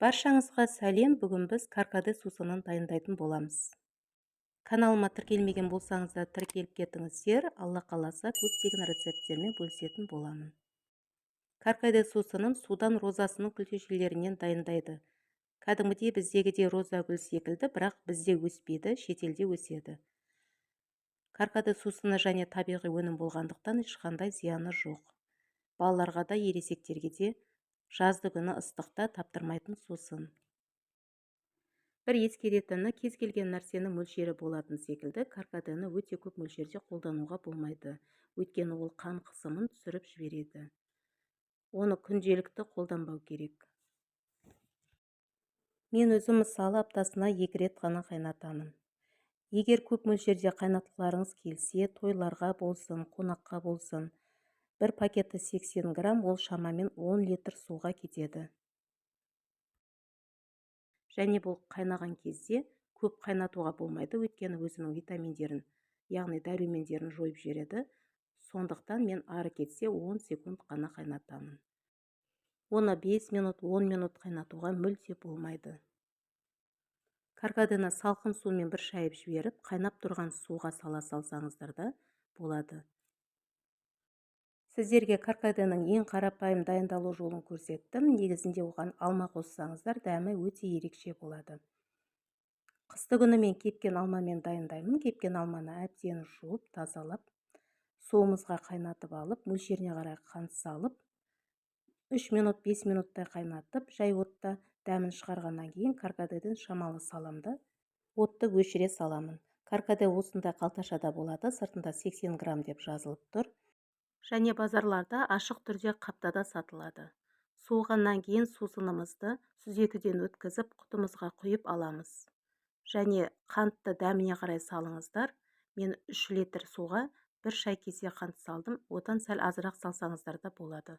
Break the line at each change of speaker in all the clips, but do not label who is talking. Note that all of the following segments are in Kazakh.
Баршаңызға сәлем, бүгін біз каркаде сусынын дайындайтын боламыз. Каналыма тіркелмеген болсаңыздар тіркеліп кетіңіздер, Алла қаласа көптеген рецепттермен бөлісетін боламын. Каркаде сусынын судан розасының күлтешелерінен дайындайды. Кәдімгідей біздегідей роза гүл секілді, бірақ бізде өспейді, шетелде өседі. Каркаде сусыны және табиғи өнім болғандықтан ешқандай зияны жоқ. Балаларға да, ересектерге де жазды күні ыстықта таптырмайтын сусын. Бір ескеретіні, кез келген нәрсені мөлшері болатын секілді, каркадені өте көп мөлшерде қолдануға болмайды. Өйткені ол қан қысымын түсіріп жібереді. Оны күнделікті қолданбау керек. Мен өзім мысалы аптасына 2 рет қана қайнатамын. Егер көп мөлшерде қайнатқыларыңыз келсе, тойларға болсын, қонаққа болсын, бір пакеті 80 грамм, ол шамамен 10 литр суға кетеді. Және бұл қайнаған кезде көп қайнатуға болмайды, өйткені өзінің витаминдерін, яғни дәрумендерін жойып жібереді. Сондықтан мен ары кетсе 10 секунд қана қайнатамын. Оны 5 минут, 10 минут қайнатуға мүлде болмайды. Каркадені салқын сумен бір шайып жіберіп, қайнап тұрған суға сала салсаңыздар да болады. Сіздерге каркаденің ең қарапайым дайындалу жолын көрсеттім. Негізінде оған алма қоссаңыздар, дәмі өте ерекше болады. Қысты күні мен кепкен алмамен дайындаймын. Кепкен алманы әбден жуып, тазалап, суымызға қайнатып алып, мөлшеріне қарай қант салып, 3 минут, 5 минуттай қайнатып, жай отта дәмін шығарғаннан кейін каркадеден шамалы саламды, отты өшіре саламын. Каркаде осындай қалташада болады, сыртында 80 грамм деп жазылып тұр. Және базарларда ашық түрде қаптада сатылады. Суығаннан кейін сусынымызды сүзетуден өткізіп, құтымызға құйып аламыз. Және қантты дәміне қарай салыңыздар. Мен 3 литр суға 1 шай кесе қант салдым, одан сәл азырақ салсаңыздар да болады.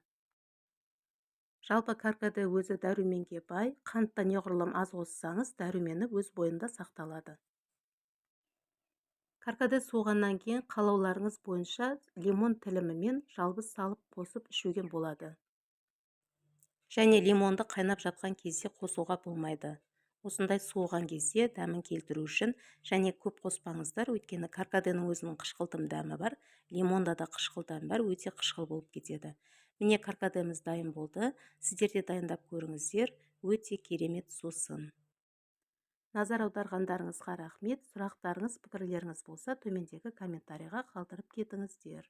Жалпы каркаде өзі дәруменге бай, қантты неғұрлым аз қоссаңыз, дәрумені өз бойында сақталады. Каркаде суығаннан кейін қалауларыңыз бойынша лимон тілімімен жалбыз салып қосып ішуге болады. Және лимонды қайнап жатқан кезде қосуға болмайды. Осындай суыған кезде дәмін келтіру үшін және көп қоспаңыздар, өйткені каркаденің өзінің қышқылтым дәмі бар, лимонда да қышқыл дәм бар, өте қышқыл болып кетеді. Міне каркадеміз дайын болды. Сіздер де дайындап көріңіздер, өте керемет сусын. Назар аударғандарыңызға рахмет. Сұрақтарыңыз, пікірлеріңіз болса, төмендегі комментарийға қалдырып кетіңіздер.